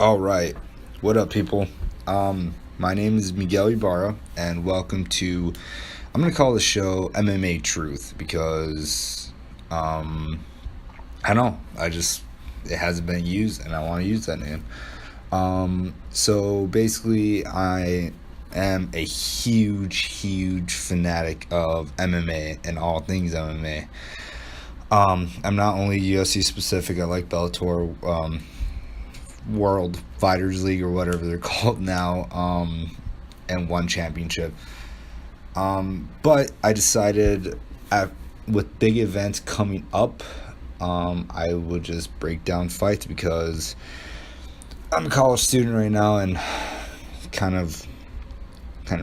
All right. What up, people? My name is Miguel Ibarra, and welcome to, I'm going to call the show MMA Truth because, I don't know, it hasn't been used, and I want to use that name. So basically, I am a huge fanatic of MMA and all things MMA. I'm not only UFC specific, I like Bellator, World Fighters League or whatever they're called now, and one championship. But I decided with big events coming up, I would just break down fights because I'm a college student right now and kind of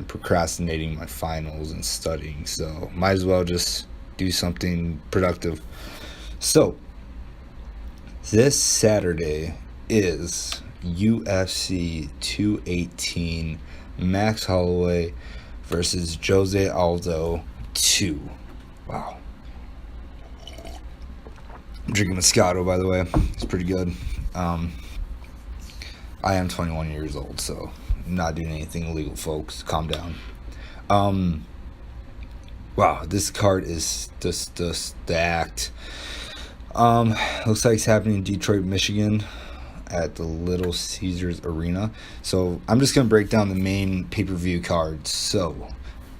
procrastinating my finals and studying, so might as well just do something productive. So this Saturday is UFC 218 Max Holloway versus Jose Aldo 2. Wow. I'm drinking Moscato, by the way. It's pretty good. I am 21 years old, so I'm not doing anything illegal, folks. Calm down. Wow, this card is just stacked. Looks like it's happening in Detroit, Michigan, at the Little Caesars Arena. So I'm just gonna break down the main pay-per-view cards. So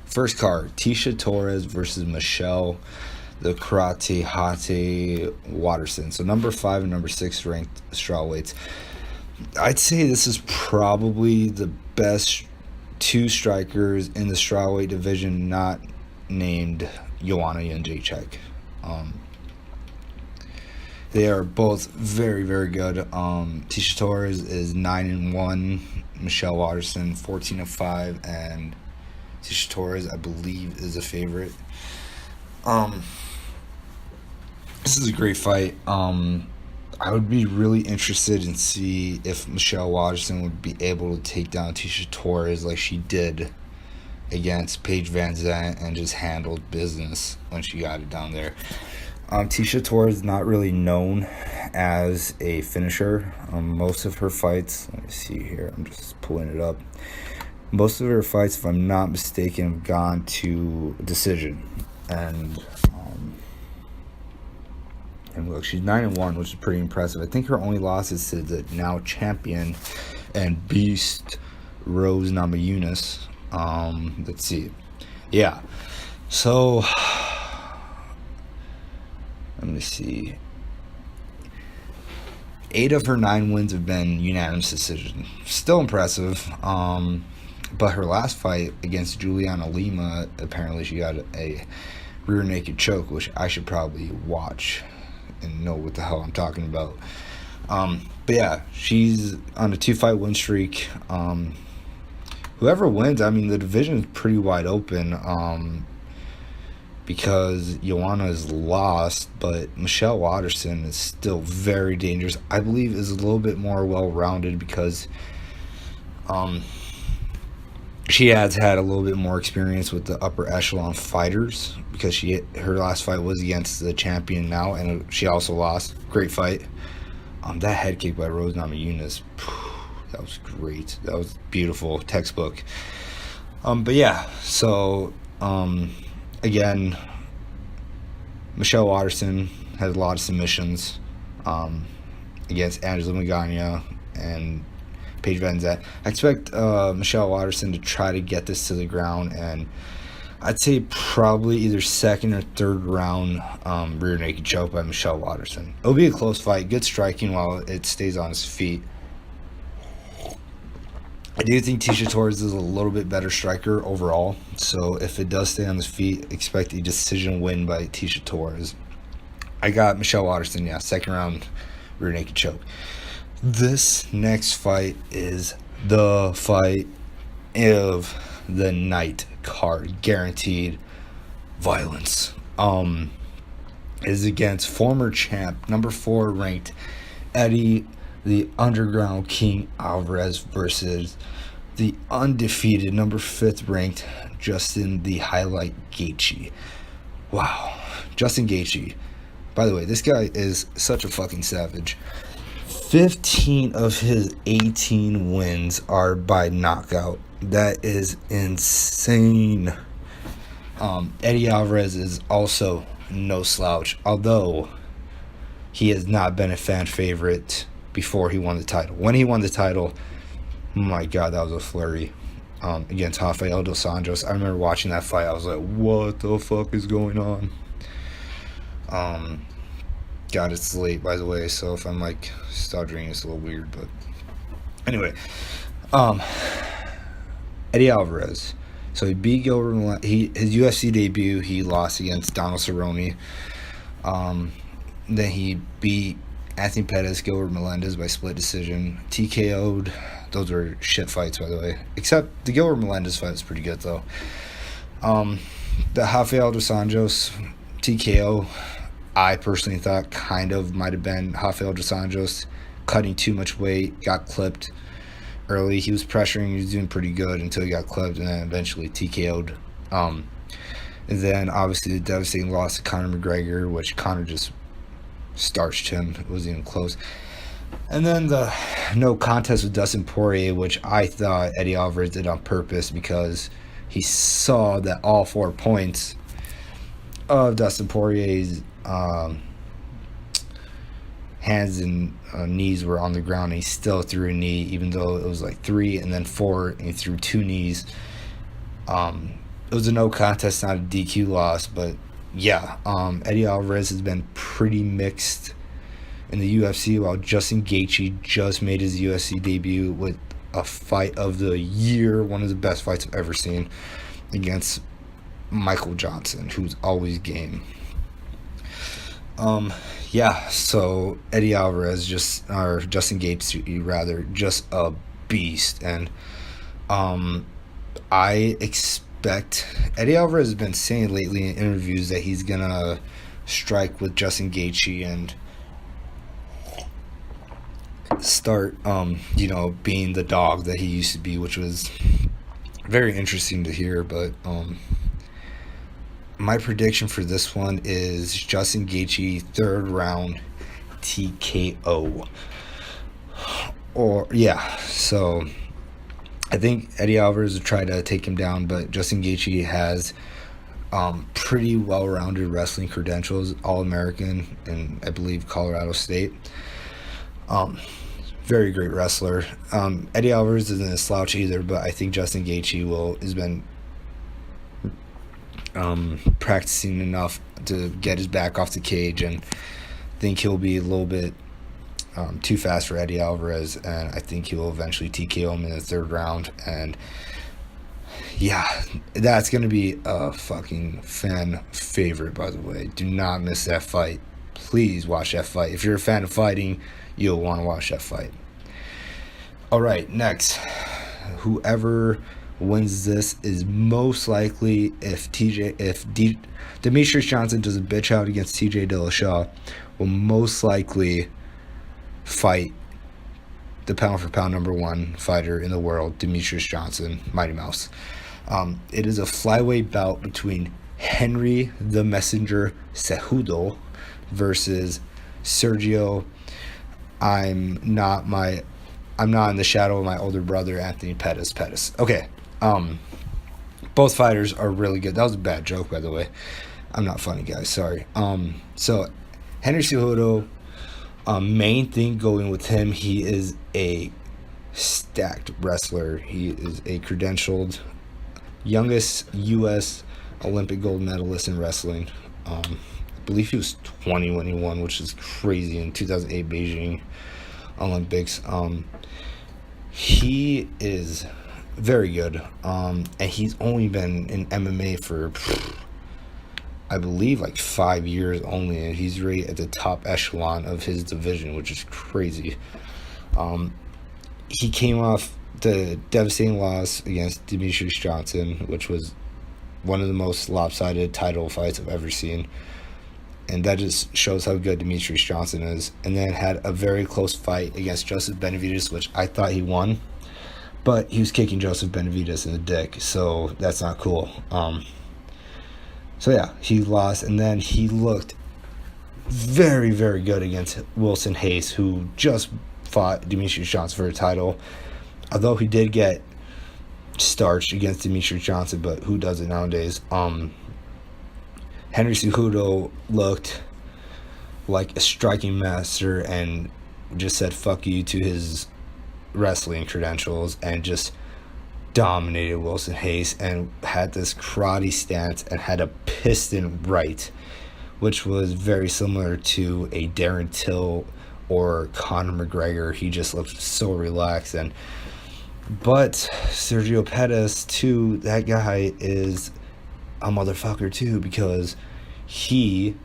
first card, Tecia Torres versus Michelle the Karate Hate Waterson. So number 5 and number 6 ranked strawweights. I'd say this is probably the best two strikers in the strawweight division, not named Joanna Jędrzejczyk. They are both very good. Tecia Torres is 9-1, Michelle Waterson 14-5, and Tecia Torres, I believe, is a favorite. This is a great fight. I would be really interested in see if Michelle Waterson would be able to take down Tecia Torres like she did against Paige VanZant and just handled business when she got it down there. Tecia Torres is not really known as a finisher. Most of her fights, let me see here, I'm just pulling it up. Most of her fights, if I'm not mistaken, have gone to decision. And look, she's 9-1, which is pretty impressive. I think her only loss is to the now champion and beast Rose Namajunas. Let's see. Yeah. So let me see. 8 of her 9 wins have been unanimous decision. Still impressive. But her last fight against Juliana Lima, apparently she got a rear naked choke, which I should probably watch and know what the hell I'm talking about. But yeah, she's on a 2-fight win streak. Whoever wins, I mean, the division is pretty wide open. Because Joanna is lost, but Michelle Waterson is still very dangerous. I believe is a little bit more well-rounded because she has had a little bit more experience with the upper echelon fighters because her last fight was against the champion now, and she also lost. Great fight. That head kick by Rose Namajunas, that was great. That was beautiful, textbook. But yeah, so again, Michelle Waterson had a lot of submissions against Angela Magana and Paige VanZant. I expect Michelle Waterson to try to get this to the ground, and I'd say probably either second or third round rear naked choke by Michelle Waterson. It'll be a close fight, good striking while it stays on his feet. I do think Tecia Torres is a little bit better striker overall, so if it does stay on his feet, expect a decision win by Tecia Torres. I got Michelle Waterson, yeah, second round rear naked choke. This next fight is the fight of the night card, guaranteed violence. Is against former champ, number 4 ranked Eddie the Underground King Alvarez versus the undefeated number 5th ranked Justin the Highlight Gaethje. Wow. Justin Gaethje. By the way, this guy is such a fucking savage. 15 of his 18 wins are by knockout. That is insane. Eddie Alvarez is also no slouch, although he has not been a fan favorite before he won the title. When he won the title, oh my God, that was a flurry against Rafael dos Anjos. I remember watching that fight. I was like, what the fuck is going on? God, it's late, by the way, so if I'm like stuttering, it's a little weird, but anyway, Eddie Alvarez. So he beat Gilbert. His UFC debut, he lost against Donald Cerrone. Then he beat Anthony Pettis, Gilbert Melendez by split decision. TKO'd. Those were shit fights, by the way. Except the Gilbert Melendez fight was pretty good, though. The Rafael dos Anjos TKO, I personally thought kind of might have been Rafael dos Anjos cutting too much weight, got clipped early. He was pressuring, he was doing pretty good until he got clipped, and then eventually TKO'd. And then obviously the devastating loss to Conor McGregor, which Conor just starched him. It wasn't even close. And then the no contest with Dustin Poirier, which I thought Eddie Alvarez did on purpose because he saw that all 4 points of Dustin Poirier's hands and knees were on the ground, and he still threw a knee, even though it was like 3 and then 4, and he threw 2 knees. It was a no contest, not a DQ loss, but yeah, Eddie Alvarez has been pretty mixed in the UFC, while Justin Gaethje just made his UFC debut with a fight of the year, one of the best fights I've ever seen, against Michael Johnson, who's always game. Yeah, so Eddie Alvarez or Justin Gaethje rather, just a beast, and I expect Eddie Alvarez has been saying lately in interviews that he's gonna strike with Justin Gaethje and start being the dog that he used to be, which was very interesting to hear. But my prediction for this one is Justin Gaethje 3rd round TKO. So I think Eddie Alvarez will try to take him down, but Justin Gaethje has pretty well-rounded wrestling credentials, All-American in, I believe, Colorado State. Very great wrestler. Eddie Alvarez isn't a slouch either, but I think Justin Gaethje has been practicing enough to get his back off the cage, and I think he'll be a little bit too fast for Eddie Alvarez, and I think he will eventually TKO him in the 3rd round. And yeah, that's going to be a fucking fan favorite, by the way. Do not miss that fight. Please watch that fight. If you're a fan of fighting, you'll want to watch that fight. Alright, next. Whoever wins this is most likely, if Demetrius Johnson does a bitch out against TJ Dillashaw, will most likely fight the pound for pound number 1 fighter in the world, Demetrius Johnson, Mighty Mouse. It is a flyweight bout between Henry the Messenger Cejudo versus Sergio. I'm not in the shadow of my older brother, Anthony Pettis. Okay. Both fighters are really good. That was a bad joke, by the way. I'm not funny, guys. Sorry. So Henry Cejudo, main thing going with him, he is a stacked wrestler. He is a credentialed youngest U.S. Olympic gold medalist in wrestling. I believe he was 20 when he won, which is crazy, in 2008 Beijing Olympics. He is very good, and he's only been in MMA for, I believe, like 5 years only, and he's right at the top echelon of his division, which is crazy. He came off the devastating loss against Demetrius Johnson, which was one of the most lopsided title fights I've ever seen. And that just shows how good Demetrius Johnson is. And then had a very close fight against Joseph Benavidez, which I thought he won. But he was kicking Joseph Benavidez in the dick, so that's not cool. So yeah, he lost. And then he looked very, very good against Wilson Hayes, who just fought Demetrius Johnson for a title. Although he did get starched against Demetrius Johnson, but who does it nowadays? Henry Cejudo looked like a striking master and just said fuck you to his wrestling credentials and just dominated Wilson Hayes and had this karate stance and had a piston right, which was very similar to a Darren Till or Conor McGregor. He just looked so relaxed. But Sergio Pettis too, that guy is a motherfucker too, because he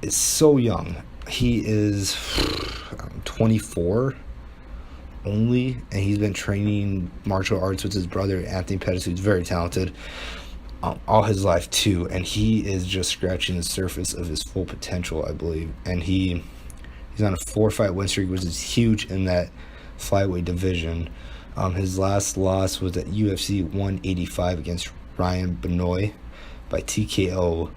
is so young. He is 24 only, and he's been training martial arts with his brother Anthony Pettis, who's very talented, all his life too, and he is just scratching the surface of his full potential, I believe. And he's on a 4-fight win streak, which is huge in that flyweight division. His last loss was at UFC 185 against Ryan Benoit by TKO,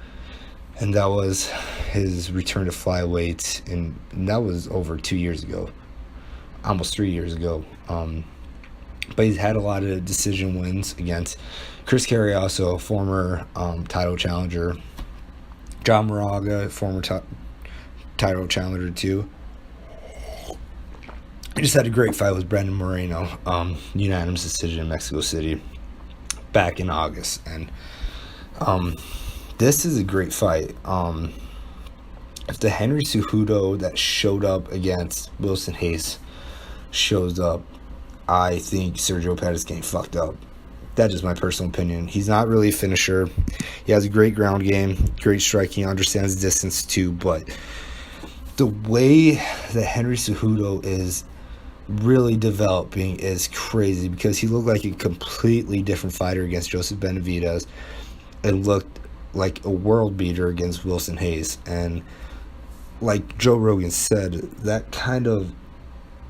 and that was his return to flyweight, and that was over 2 years ago, almost 3 years ago. But he's had a lot of decision wins against Chris Carey, also a former title challenger, John Moraga, former title challenger too. He just had a great fight with Brandon Moreno, unanimous decision in Mexico City back in August. And this is a great fight. If the Henry Cejudo that showed up against Wilson Hayes shows up, I think Sergio Pettis getting fucked up. That is my personal opinion. He's not really a finisher. He has a great ground game, great striking, understands distance too, but the way that Henry Cejudo is really developing is crazy, because he looked like a completely different fighter against Joseph Benavidez and looked like a world beater against Wilson Hayes. And like Joe Rogan said, that kind of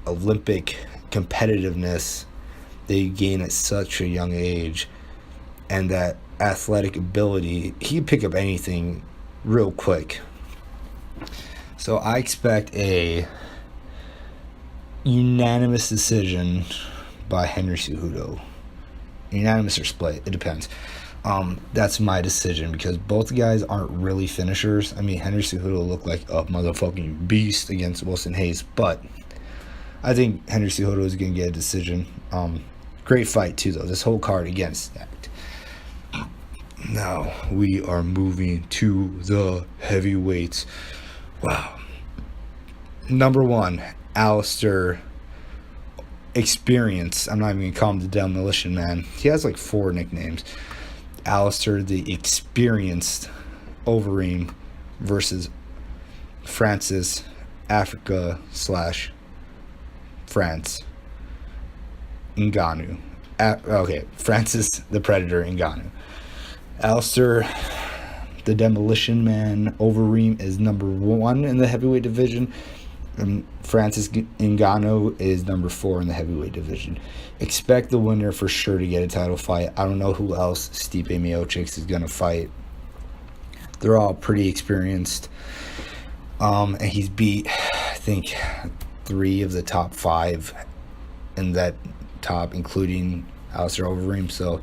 Olympic competitiveness that you gain at such a young age and that athletic ability, he can pick up anything real quick. So I expect a unanimous decision by Henry Cejudo. Unanimous or split, it depends. That's my decision, because both guys aren't really finishers. I mean, Henry Cejudo looked like a motherfucking beast against Wilson Hayes, but I think Henry Cejudo is going to get a decision. Great fight too, though. This whole card against stacked. Now we are moving to the heavyweights. Wow. Number one, Alistair. Experience. I'm not even going to call him the Demolition Man. He has like 4 nicknames. Alistair, the experienced Overeem, versus Francis, Africa / France, Ngannou. Francis the Predator Ngannou. Alistair, the Demolition Man, Overeem is number 1 in the heavyweight division. And Francis Ngannou is number 4 in the heavyweight division. Expect the winner for sure to get a title fight. I don't know who else Stipe Miocic is going to fight. They're all pretty experienced. And he's beat, I think, 3 of the top 5 in that top, including Alistair Overeem. So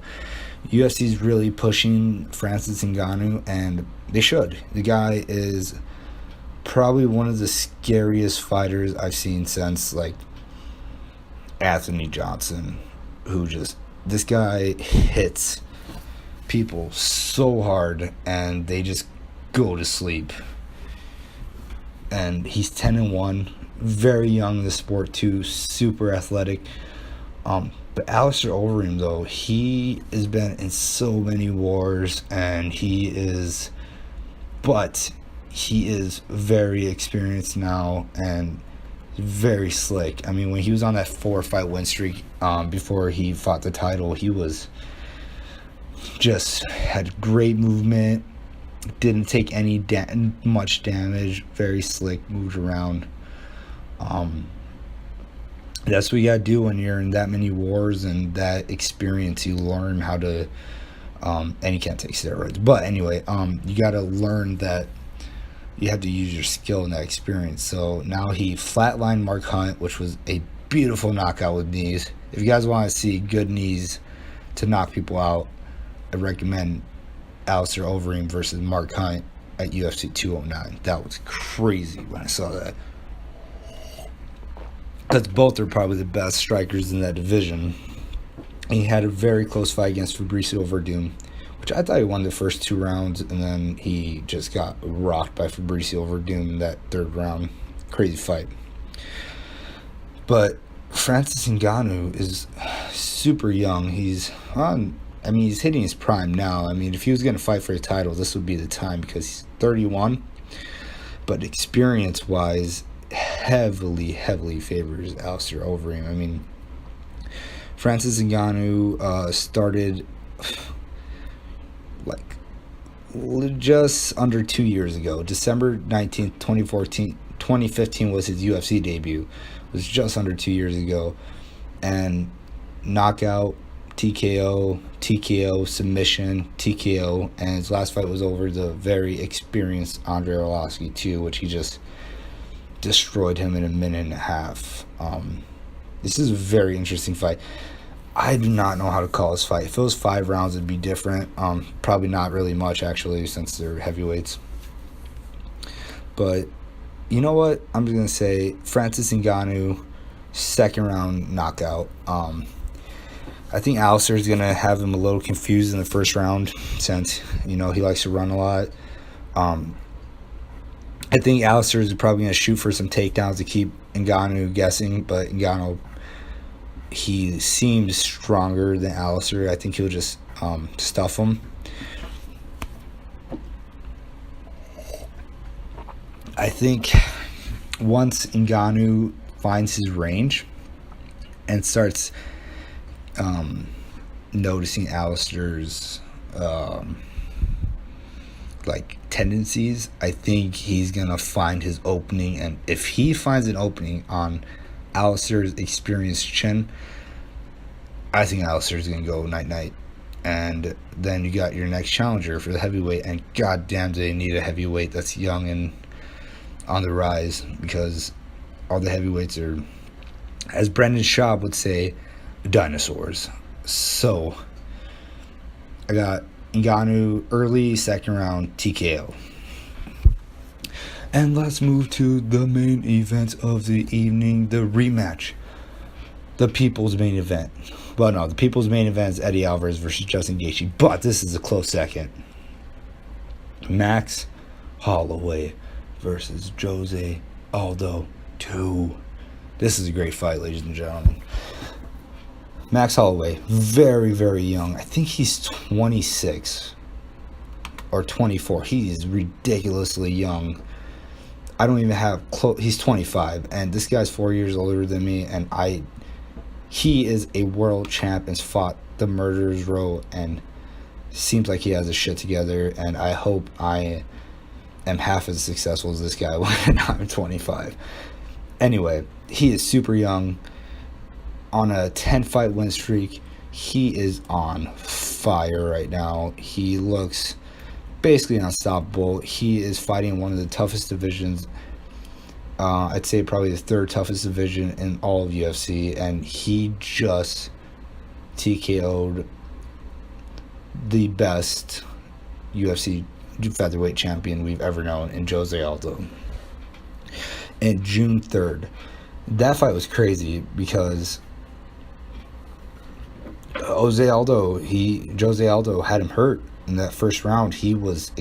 UFC's really pushing Francis Ngannou, and they should. The guy is probably one of the scariest fighters I've seen since like Anthony Johnson, who just, this guy hits people so hard and they just go to sleep. And he's 10-1, very young in the sport too, super athletic. But Alistair Overeem, though, he has been in so many wars, and he is very experienced now and very slick. I mean, when he was on that 4-fight win streak before he fought the title, he was just had great movement, didn't take any much damage, very slick, moved around. That's what you gotta do when you're in that many wars and that experience. You learn how to and you can't take steroids, but anyway, you gotta learn that you have to use your skill and that experience. So now he flatlined Mark Hunt, which was a beautiful knockout with knees. If you guys want to see good knees to knock people out, I recommend Alistair Overeem versus Mark Hunt at UFC 209. That was crazy when I saw that. Because both are probably the best strikers in that division. He had a very close fight against Fabricio Verdum, which I thought he won the first 2 rounds, and then he just got rocked by Fabricio Verdum in that 3rd round. Crazy fight. But Francis Ngannou is super young. He's hitting his prime now. I mean, if he was going to fight for a title, this would be the time because he's 31. But experience-wise, heavily favors Alistair Overeem. I mean, Francis Ngannou started like just under 2 years ago. December 19th, 2015 was his UFC debut. It was just under 2 years ago. And knockout, TKO, submission, TKO, and his last fight was over the very experienced Andrei Arlovski too, which he just destroyed him in a minute and a half. This is a very interesting fight. I do not know how to call this fight. If it was 5 rounds, it'd be different. Probably not really much, actually, since they're heavyweights. But you know what? I'm just going to say Francis Ngannou, 2nd round knockout. I think Alistair is going to have him a little confused in the 1st round since, he likes to run a lot. I think Alistair is probably going to shoot for some takedowns to keep Ngannou guessing, but Ngannou, he seems stronger than Alistair. I think he'll just stuff him. I think once Ngannou finds his range and starts noticing Alistair's tendencies, I think he's gonna find his opening, and if he finds an opening on Alistair's experienced chin, I think Alistair's gonna go night-night. And then you got your next challenger for the heavyweight, and goddamn do they need a heavyweight that's young and on the rise, because all the heavyweights are, as Brendan Schaub would say, dinosaurs. So I got Ngannou early 2nd round TKO. And let's move to the main event of the evening, the rematch. The people's main event. Well, no, the people's main event is Eddie Alvarez versus Justin Gaethje, but this is a close second. Max Holloway versus Jose Aldo 2. This is a great fight, ladies and gentlemen. Max Holloway, very young. I think he's 26 or 24. He is ridiculously young. I don't even have he's 25, and this guy's 4 years older than me, and he is a world champ and fought the murderer's row, and seems like he has his shit together, and I hope I am half as successful as this guy when I'm 25. Anyway, he is super young. On a 10-fight win streak, he is on fire right now. He looks basically unstoppable. He is fighting one of the toughest divisions. I'd say probably the 3rd toughest division in all of UFC, and he just TKO'd the best UFC featherweight champion we've ever known in Jose Aldo. And June 3rd, that fight was crazy because Jose Aldo had him hurt in that 1st round. He was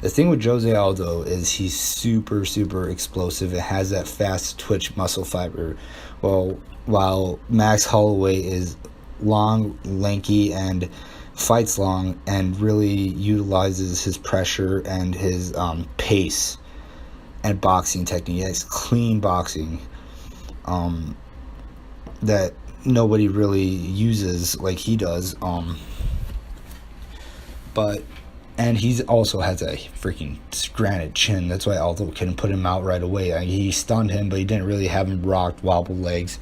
the thing with Jose Aldo is he's super explosive and has that fast twitch muscle fiber. Well, while Max Holloway is long, lanky, and fights long and really utilizes his pressure and his pace and boxing technique. He has clean boxing that nobody really uses like he does. And he also has a freaking granite chin. That's why Aldo couldn't put him out right away. He stunned him, but he didn't really have him rocked, wobble legs.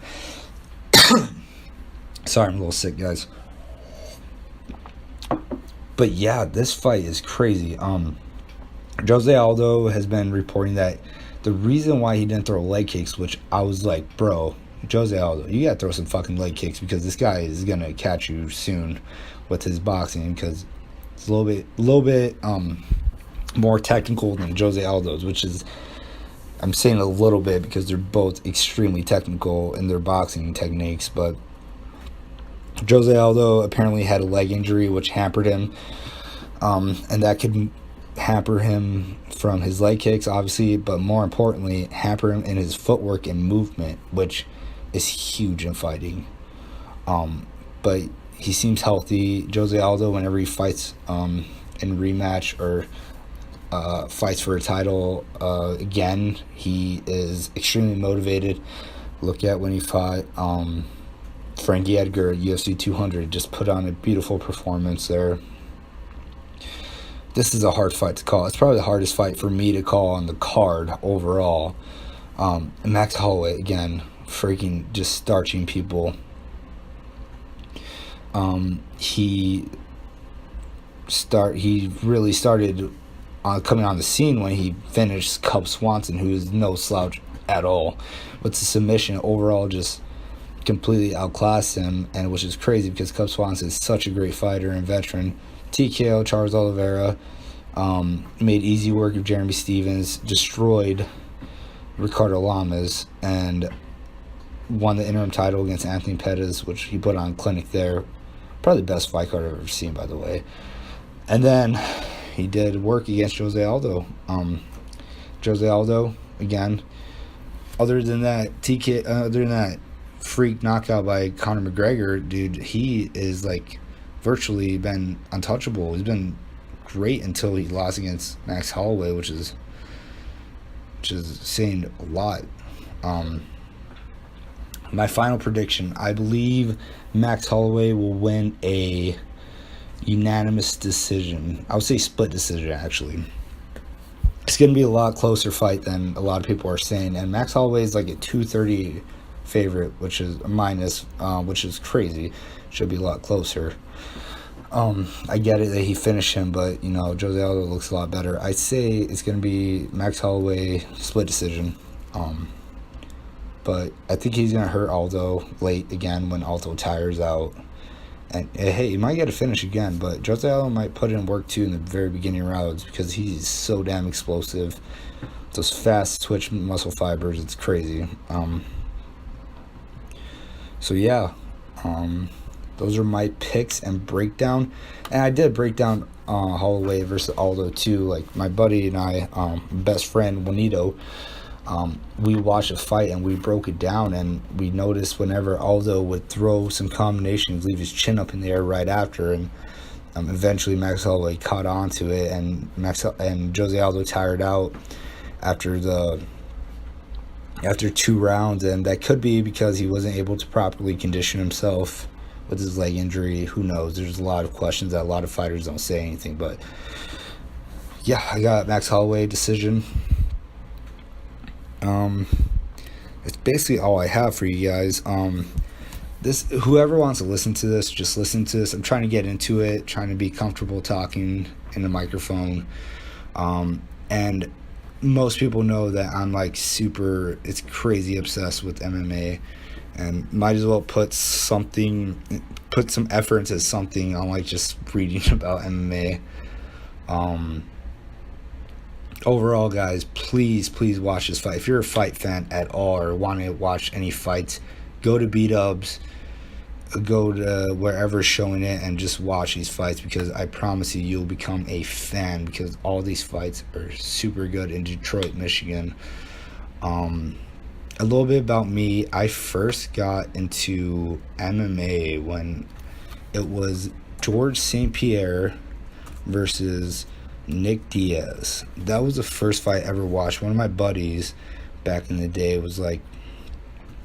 Sorry, I'm a little sick, guys. But yeah, this fight is crazy. Jose Aldo has been reporting that the reason why he didn't throw leg kicks, which I was like, bro, Jose Aldo, you gotta throw some fucking leg kicks because this guy is gonna catch you soon with his boxing, because it's a little bit more technical than Jose Aldo's, which is, I'm saying a little bit because they're both extremely technical in their boxing techniques, but Jose Aldo apparently had a leg injury which hampered him, and that could hamper him from his leg kicks, obviously, but more importantly, hamper him in his footwork and movement, which is huge in fighting. But he seems healthy. Jose Aldo, whenever he fights in rematch or fights for a title again, he is extremely motivated. Look at when he fought Frankie Edgar at UFC 200, just put on a beautiful performance there. This is a hard fight to call. It's probably the hardest fight for me to call on the card overall. Max Holloway, again, freaking just starching people. He really started coming on the scene when he finished Cub Swanson, who is no slouch at all. With the submission, overall just completely outclassed him, and which is crazy because Cub Swanson is such a great fighter and veteran. TKO Charles Oliveira, made easy work of Jeremy Stevens, destroyed Ricardo Lamas, and won the interim title against Anthony Pettis, which he put on clinic there. Probably the best fight card I've ever seen, by the way. And then he did work against Jose Aldo. Jose Aldo, again, other than that freak knockout by Conor McGregor, dude, he is like virtually been untouchable. He's been great until he lost against Max Holloway, which is saying a lot. My final prediction, I believe Max Holloway will win a unanimous decision. I would say split decision, actually. It's going to be a lot closer fight than a lot of people are saying, and Max Holloway is like a 230 favorite, which is minus, which is crazy. Should be a lot closer. I get it that he finished him, but Jose Aldo looks a lot better. I'd say it's going to be Max Holloway split decision. But I think he's going to hurt Aldo late again when Aldo tires out. And hey, he might get a finish again, but Jose Aldo might put in work too in the very beginning rounds because he's so damn explosive. Those fast twitch muscle fibers, it's crazy. So yeah, those are my picks and breakdown. And I did break down Holloway versus Aldo too. Like my buddy and I, best friend Juanito, we watched a fight and we broke it down, and we noticed whenever Aldo would throw some combinations, leave his chin up in the air right after, and eventually Max Holloway caught on to it, and Jose Aldo tired out after 2 rounds, and that could be because he wasn't able to properly condition himself with his leg injury. Who knows? There's a lot of questions that a lot of fighters don't say anything, but yeah, I got Max Holloway decision. It's basically all I have for you guys. Whoever wants to listen to this, just listen to this. I'm trying to get into it, trying to be comfortable talking in the microphone. And most people know that I'm like it's crazy obsessed with MMA, and might as well put some effort into something on like just reading about MMA. Overall, guys, please watch this fight. If you're a fight fan at all or want to watch any fights, go to B-Dubs, go to wherever's showing it, and just watch these fights, because I promise you'll become a fan, because all these fights are super good in Detroit, Michigan. A little bit about me. I first got into MMA when it was George St. Pierre versus Nick Diaz. That was the first fight I ever watched. One of my buddies back in the day was like,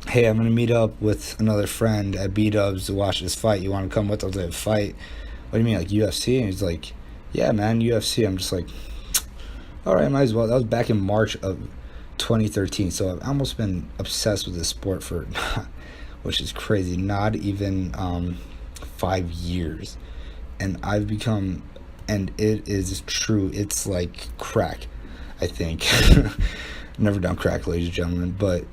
hey, I'm going to meet up with another friend at B-Dubs to watch this fight. You want to come with us to the fight? What do you mean, like UFC? And he's like, yeah, man, UFC. I'm just like, all right, might as well. That was back in March of 2013. So I've almost been obsessed with this sport for, which is crazy, not even 5 years. And I've become and it is true. It's like crack, I think. Never done crack, ladies and gentlemen, but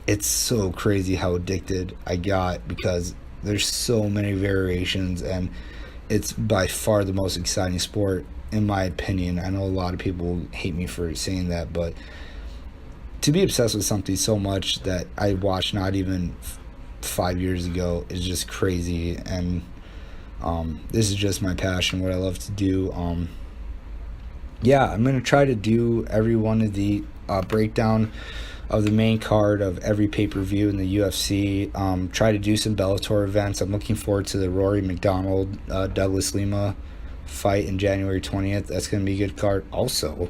it's so crazy how addicted I got because there's so many variations, and it's by far the most exciting sport in my opinion. I know a lot of people hate me for saying that, but to be obsessed with something so much that I watched not even 5 years ago is just crazy. And this is just my passion, what I love to do. I'm gonna try to do every one of the breakdown of the main card of every pay-per-view in the UFC. Try to do some Bellator events. I'm looking forward to the Rory McDonald Douglas Lima fight in January 20th. That's gonna be a good card. Also,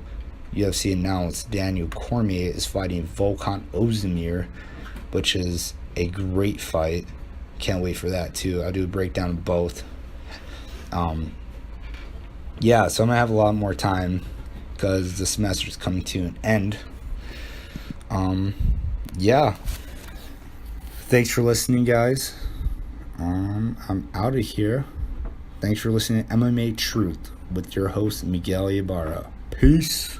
UFC announced Daniel Cormier is fighting Volkan Ozdemir, which is a great fight. Can't wait for that too. I'll do a breakdown of both. So I'm gonna have a lot more time because the semester is coming to an end. Thanks for listening, guys. I'm out of here. Thanks for listening to MMA Truth with your host Miguel Ibarra. Peace.